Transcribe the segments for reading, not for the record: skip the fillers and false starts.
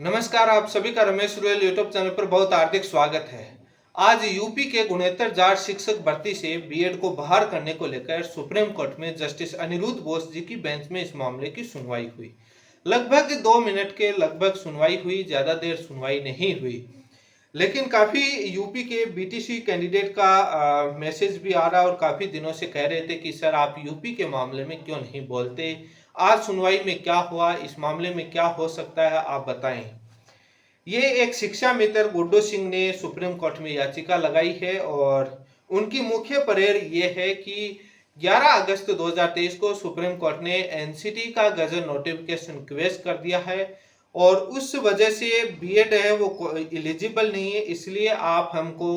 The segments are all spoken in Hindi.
नमस्कार, आप सभी का रमेश रुयल यूट्यूब चैनल पर बहुत हार्दिक स्वागत है। आज यूपी के 69,000 शिक्षक भर्ती से बीएड को बाहर करने को लेकर सुप्रीम कोर्ट में जस्टिस अनिरुद्ध बोस जी की बेंच में इस मामले की सुनवाई हुई। लगभग 2 मिनट के लगभग सुनवाई हुई, ज्यादा देर सुनवाई नहीं हुई। लेकिन काफी यूपी के बीटीसी कैंडिडेट का मैसेज भी आ रहा और काफी दिनों से कह रहे थे कि सर आप यूपी के मामले में क्यों नहीं बोलते। आज सुनवाई में क्या हुआ, इस मामले में क्या हो सकता है, आप बताएं। ये एक शिक्षा मित्र गुड्डू सिंह ने सुप्रीम कोर्ट में याचिका लगाई है और उनकी मुख्य प्रेर ये है कि 11 अगस्त 2023 को सुप्रीम कोर्ट ने एनसीटी का गजट नोटिफिकेशन क्वेश कर दिया है और उस वजह से बीएड है वो एलिजिबल नहीं है। इसलिए आप हमको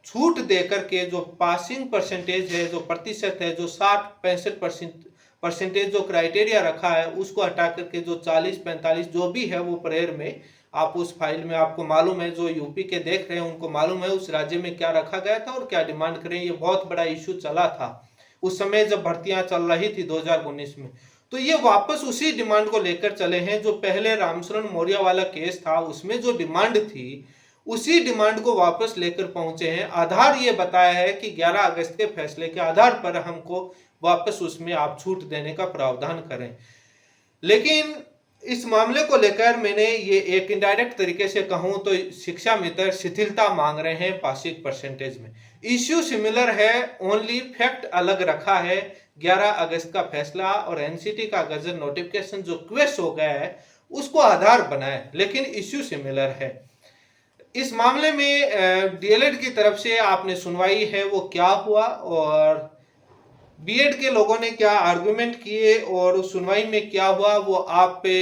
छूट देकर के जो पासिंग परसेंटेज है, जो प्रतिशत है, जो 60-65% परसेंटेज जो क्राइटेरिया रखा है उसको हटा करके जो 40-45 जो भी है वो प्रेयर में आप उस फाइल में, आपको मालूम है, जो यूपी के देख रहे हैं उनको मालूम है उस राज्य में क्या रखा गया था और क्या डिमांड करें। ये बहुत बड़ा इश्यू चला था उस समय जब भर्तियां चल रही थी 2019 में। तो ये वापस उसी डिमांड को लेकर चले हैं जो पहले रामशरण मौर्य वाला केस था, उसमें जो डिमांड थी उसी डिमांड को वापस लेकर पहुंचे हैं। आधार ये बताया है कि 11 अगस्त के फैसले के आधार पर हमको वापस उसमें आप छूट देने का प्रावधान करें। लेकिन इस मामले को लेकर मैंने ये एक इनडायरेक्ट तरीके से कहूं तो शिक्षा मित्र शिथिलता मांग रहे हैं पासिंग परसेंटेज में। इश्यू सिमिलर है, ओनली फैक्ट अलग रखा है। 11 अगस्त का फैसला और एनसीटी का गजट नोटिफिकेशन जो क्वेश हो गया है उसको आधार बनाए, लेकिन इश्यू सिमिलर है। इस मामले में डीएलएड की तरफ से आपने सुनवाई है वो क्या हुआ और बीएड के लोगों ने क्या आर्गुमेंट किए और उस सुनवाई में क्या हुआ वो आप पे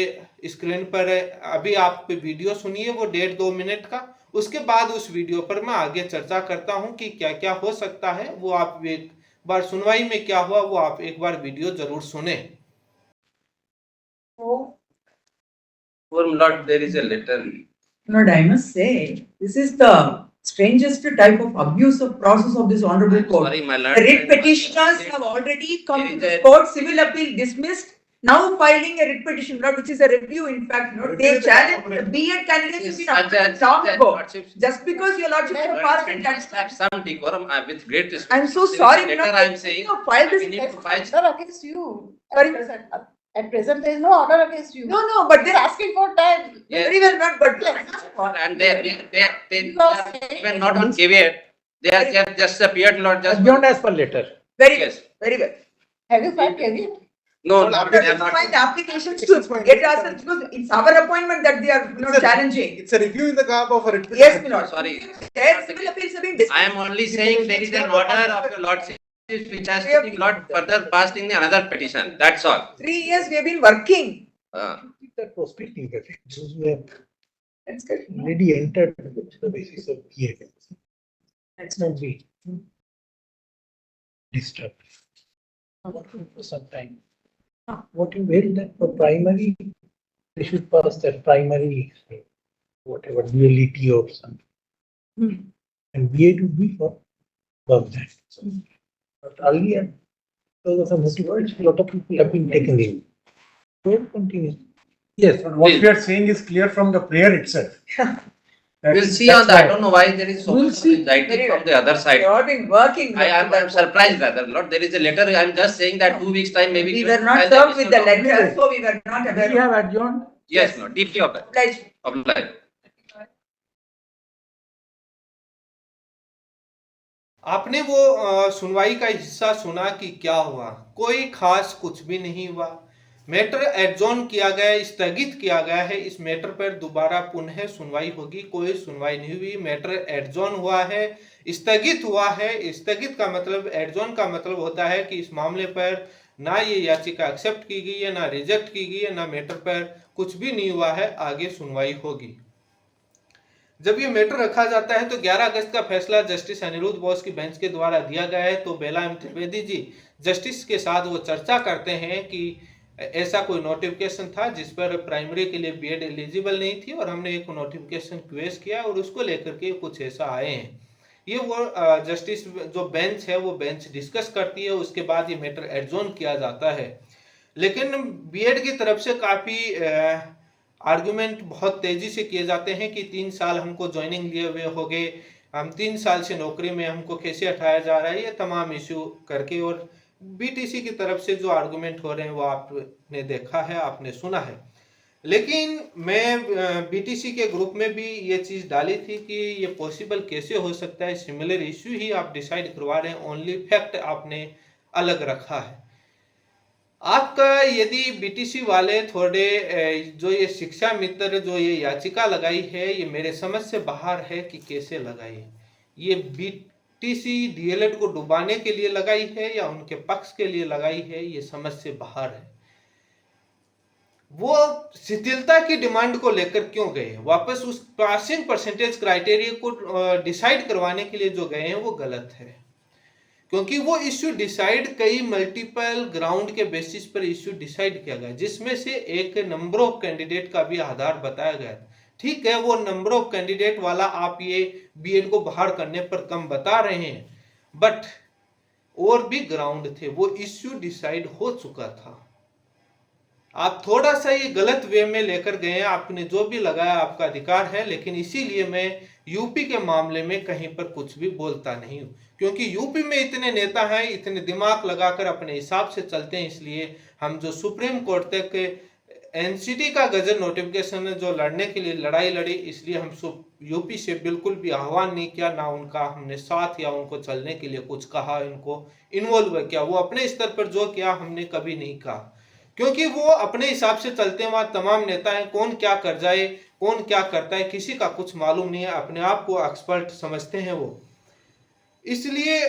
स्क्रीन पर अभी आप पे वीडियो सुनिए, वो 1.5-2 मिनट का। उसके बाद उस वीडियो पर मैं आगे चर्चा करता हूं कि क्या क्या हो सकता है। वो आप एक बार सुनवाई में क्या हुआ वो आप एक बार वीडियो जरूर सुने। Lord, there is a letter. Lord, I must say, this is the strangest type of abuse of process of this honorable court. Sorry, my lord. The writ petitioners have already come to this court, civil appeal dismissed, now filing a writ petition, Lord, which is a review, in fact, Lord. They challenged the BEd candidates to be up long ago. Just because your lordship is far and have some decorum with great respect. I'm so sorry, Letter Lord. I am saying, You filed this we need to file. Order against you. Sorry? At present, there is no order against you. No, but They're they're asking for time. Yes. very well, Lord, but And they You are saying- even not on caveat. They are just appeared, Lord, just. Beyond as per letter. very Yes. well, very well. Have you filed caveat? No, After they are this not. find applications to get ourselves, because it's our appointment that they are challenging. It's a review in the garb of a writ Yes, my lord. Sorry. Their civil appeals have been dismissed. I am only saying there is an order of your lordship which has to be not further passed in another petition. That's all. 3 years we have been working. That prospective effect, those who have That's good. already entered the basis of BA. That's not be disturbed. For some time. What you will that for primary, they should pass that primary, whatever, DLET or something. And BA would be for above that. But earlier, because of some motivation, a lot of people have been taken in. Will continue. Yes, but what we are saying is clear from the prayer itself. We'll see on that. I don't know why there is so much anxiety from the other We side. have all been working. I am surprised rather, Lord. There is a letter. I am just saying that 2 weeks time maybe. We were not served with the letter, so we were not We aware. have adjourned. Yes, Lord. Deeply Obliged. obliged. आपने वो सुनवाई का हिस्सा सुना कि क्या हुआ। कोई खास कुछ भी नहीं हुआ। मैटर एडजॉर्न किया गया, स्थगित किया गया है। इस मैटर पर दोबारा पुनः सुनवाई होगी। कोई सुनवाई नहीं हुई, मैटर एडजॉर्न हुआ है, स्थगित हुआ है। स्थगित का मतलब, एडजॉर्न का मतलब होता है कि इस मामले पर ना ये याचिका एक्सेप्ट की गई है, ना रिजेक्ट की गई है, ना मैटर पर कुछ भी नहीं हुआ है, आगे सुनवाई होगी। जब ये मैटर रखा जाता है तो 11 अगस्त का फैसला जस्टिस अनिरुद्ध बोस की बेंच के द्वारा दिया गया है। तो बेला एम त्रिवेदी जी जस्टिस के साथ वो चर्चा करते हैं कि ऐसा कोई नोटिफिकेशन था जिस पर प्राइमरी के लिए बीएड एलिजिबल नहीं थी और हमने एक नोटिफिकेशन क्वेश किया और उसको लेकर के कुछ ऐसा आए हैं। ये वो जस्टिस जो बेंच है वो बेंच डिस्कस करती है, उसके बाद ये मैटर एडजॉर्न किया जाता है। लेकिन बीएड की तरफ से काफी आर्गुमेंट बहुत तेजी से किए जाते हैं कि 3 साल हमको ज्वाइनिंग लिए हुए हो गए, हम 3 साल से नौकरी में, हमको कैसे हटाया जा रहा है, ये तमाम इश्यू करके। और बीटीसी की तरफ से जो आर्गुमेंट हो रहे हैं वो आपने देखा है, आपने सुना है। लेकिन मैं बीटीसी के ग्रुप में भी ये चीज डाली थी कि ये पॉसिबल कैसे हो सकता है, सिमिलर इश्यू ही आप डिसाइड करवा रहे हैं, ओनली फैक्ट आपने अलग रखा है। आपका यदि बीटीसी वाले थोड़े जो ये शिक्षा मित्र जो ये याचिका लगाई है, ये मेरे समझ से बाहर है कि कैसे लगाई। ये बीटीसी डीएलएड को डुबाने के लिए लगाई है या उनके पक्ष के लिए लगाई है, ये समझ से बाहर है। वो शिथिलता की डिमांड को लेकर क्यों गए, वापस उस पासिंग परसेंटेज क्राइटेरिया को डिसाइड करवाने के लिए जो गए हैं वो गलत है। क्योंकि वो इश्यू डिसाइड कई मल्टीपल ग्राउंड के बेसिस पर इश्यू डिसाइड किया गया, जिसमें से एक नंबर ऑफ कैंडिडेट का भी आधार बताया गया। ठीक है, वो नंबर ऑफ कैंडिडेट वाला आप ये बीएड को बाहर करने पर कम बता रहे हैं, बट और भी ग्राउंड थे, वो इश्यू डिसाइड हो चुका था। आप थोड़ा सा ये गलत वे में लेकर गए हैं, आपने जो भी लगाया आपका अधिकार है, लेकिन इसीलिए मैं यूपी के मामले में कहीं पर कुछ भी बोलता नहीं हूं, क्योंकि यूपी में इतने नेता हैं, इतने दिमाग लगाकर अपने हिसाब से चलते हैं। इसलिए हम जो सुप्रीम कोर्ट तक एनसीटी का गजट नोटिफिकेशन जो लड़ने के लिए लड़ाई लड़ी, इसलिए हम यूपी से बिल्कुल भी आह्वान नहीं किया, ना उनका हमने साथ या उनको चलने के लिए कुछ कहा, इनको इन्वॉल्व किया। वो अपने स्तर पर जो किया हमने कभी नहीं कहा, क्योंकि वो अपने हिसाब से चलते हैं। वहां तमाम नेता हैं, कौन क्या कर जाए, कौन क्या करता है, किसी का कुछ मालूम नहीं है, अपने आप को एक्सपर्ट समझते हैं वो। इसलिए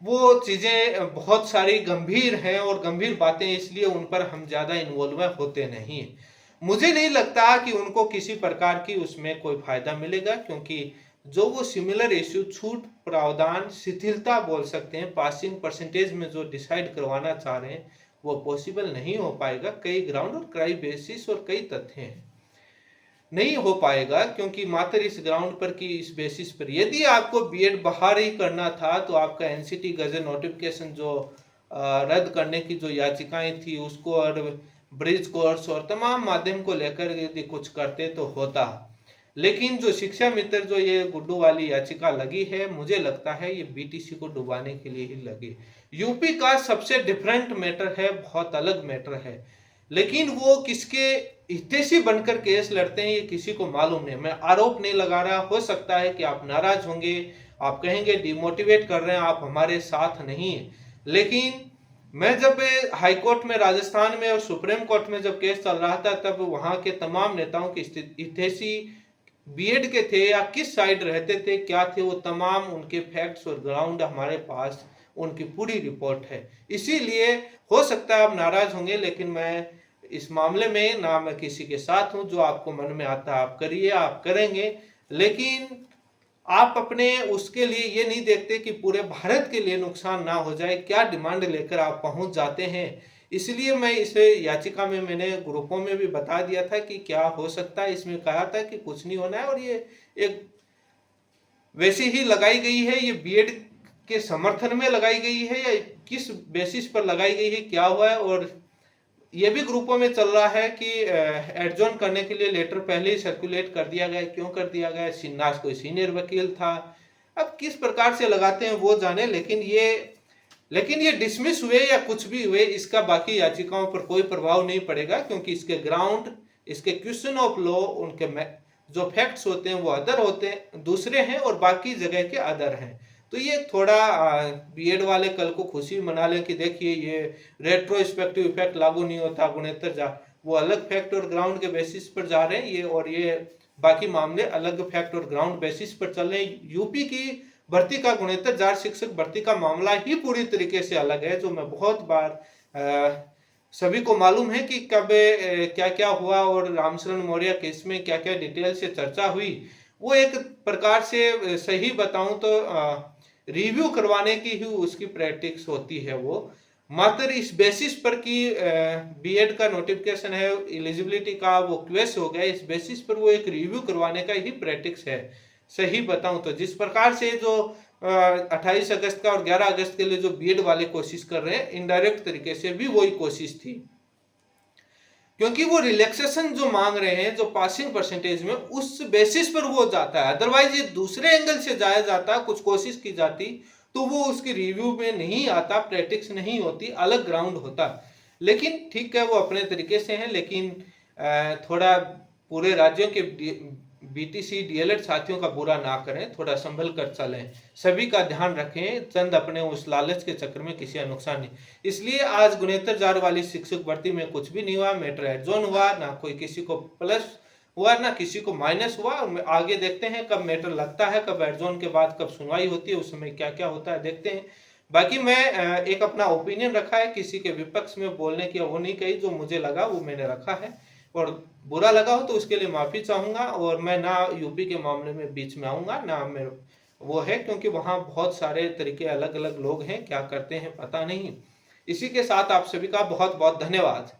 वो चीजें बहुत सारी गंभीर हैं और गंभीर बातें, इसलिए उन पर हम ज्यादा इन्वॉल्व होते नहीं हैं। मुझे नहीं लगता कि उनको किसी प्रकार की उसमें कोई फायदा मिलेगा, क्योंकि जो वो सिमिलर इश्यू, छूट, प्रावधान, शिथिलता बोल सकते हैं, पासिंग परसेंटेज में जो डिसाइड करवाना चाह रहे हैं वो पॉसिबल नहीं हो पाएगा। कई ग्राउंड और कई बेसिस और कई तथ्य हैं, नहीं हो पाएगा। क्योंकि मात्र इस ग्राउंड पर कि इस बेसिस पर यदि आपको बीएड बाहर ही करना था, तो आपका एनसीटी गजट नोटिफिकेशन जो रद्द करने की जो याचिकाएं थी उसको और ब्रिज कोर्स और तमाम माध्यम को लेकर यदि कुछ करते तो होता। लेकिन जो शिक्षा मित्र जो ये गुड्डू वाली याचिका लगी है, मुझे लगता है ये बीटीसी को डुबाने के लिए ही लगी। यूपी का सबसे डिफरेंट मैटर है, बहुत अलग मैटर है, लेकिन वो किसके हितैषी बनकर केस लड़ते हैं ये किसी को मालूम नहीं। मैं आरोप नहीं लगा रहा, हो सकता है कि आप नाराज होंगे, आप कहेंगे डिमोटिवेट कर रहे हैं, आप हमारे साथ नहीं है। लेकिन मैं जब हाई कोर्ट में राजस्थान में और सुप्रीम कोर्ट में जब केस चल रहा था, तब वहां के तमाम नेताओं के हितैषी बीएड के थे या किस साइड रहते थे, क्या थे, वो तमाम उनके फैक्ट्स और ग्राउंड हमारे पास, उनकी पूरी रिपोर्ट है। इसीलिए हो सकता है आप नाराज होंगे, लेकिन मैं इस मामले में ना मैं किसी के साथ हूं। जो आपको मन में आता है आप करिए, आप करेंगे, लेकिन आप अपने उसके लिए ये नहीं देखते कि पूरे भारत के लिए नुकसान ना हो जाए, क्या डिमांड लेकर आप पहुंच जाते हैं। इसलिए मैं इस याचिका में मैंने ग्रुपों में भी बता दिया था कि क्या हो सकता है, इसमें कहा था कि कुछ नहीं होना है, और ये एक वैसे ही लगाई गई है, ये बीएड के समर्थन में लगाई गई है या किस बेसिस पर लगाई गई है, क्या हुआ है। और ये भी ग्रुपों में चल रहा है कि एडजॉर्न करने के लिए लेटर पहले ही सर्कुलेट कर दिया गया। क्यों कर दिया गया, सिन्हा कोई सीनियर वकील था, अब किस प्रकार से लगाते हैं वो जाने। लेकिन ये डिसमिस हुए या कुछ भी हुए, इसका बाकी याचिकाओं पर कोई प्रभाव नहीं पड़ेगा, क्योंकि इसके ग्राउंड, इसके क्वेश्चन ऑफ लॉ, उनके जो फैक्ट्स होते हैं वो अदर होते हैं, दूसरे हैं, और बाकी जगह के अदर हैं। तो ये थोड़ा बीएड वाले कल को खुशी मना लें कि देखिए ये रेट्रोस्पेक्टिव इफेक्ट लागू नहीं होता, गुणेतर जा, वो अलग फैक्ट और ग्राउंड के बेसिस पर जा रहे हैं ये, और ये बाकी मामले अलग फैक्ट और ग्राउंड बेसिस पर चल रहे हैं। यूपी की भर्ती का, गुणेतर जार शिक्षक भर्ती का मामला ही पूरी तरीके से अलग है, जो मैं बहुत बार सभी को मालूम है कि कब क्या क्या हुआ, और रामशरण मौर्य केस में क्या क्या डिटेल से चर्चा हुई। वो एक प्रकार से सही बताऊं तो रिव्यू करवाने की ही उसकी प्रैक्टिस होती है। वो मात्र इस बेसिस पर कि बीएड का नोटिफिकेशन है, एलिजिबिलिटी का वो क्वेश्चन हो गया, इस बेसिस पर वो एक रिव्यू करवाने का ही प्रैक्टिस है। सही बताऊं तो जिस प्रकार से जो 28 अगस्त का और 11 अगस्त के लिए जो बीएड वाले कोशिश कर रहे हैं, इनडायरेक्ट तरीके से भी वही कोशिश थी। क्योंकि वो रिलैक्सेशन जो मांग रहे हैं जो पासिंग परसेंटेज में, उस बेसिस पर वो जाता है। अदरवाइज ये दूसरे एंगल से जाया जाता, कुछ कोशिश की जाती तो वो उसकी रिव्यू में नहीं आता, प्रैक्टिस नहीं होती, अलग ग्राउंड होता। लेकिन ठीक है, वो अपने तरीके से हैं, लेकिन थोड़ा पूरे राज्यों के बीटीसी डीएलएड साथियों का बुरा ना करें, थोड़ा संभल कर चलें, सभी का ध्यान रखें, चंद अपने उस लालच के चक्कर में किसी का नुकसान नहीं। इसलिए आज गुणोत्तर जार वाली शिक्षक भर्ती में कुछ भी नहीं हुआ, मैटर एड जोन हुआ, ना कोई किसी को प्लस हुआ ना किसी को माइनस हुआ। आगे देखते हैं कब मैटर लगता है, कब एड जोन के बाद कब सुनवाई होती है, उस समय क्या क्या होता है देखते हैं। बाकी मैं एक अपना ओपिनियन रखा है, किसी के विपक्ष में बोलने की वो नहीं कही, जो मुझे लगा वो मैंने रखा है, और बुरा लगा हो तो उसके लिए माफी चाहूंगा। और मैं ना यूपी के मामले में बीच में आऊंगा ना मैं वो है, क्योंकि वहां बहुत सारे तरीके अलग अलग लोग हैं, क्या करते हैं पता नहीं। इसी के साथ आप सभी का बहुत बहुत धन्यवाद।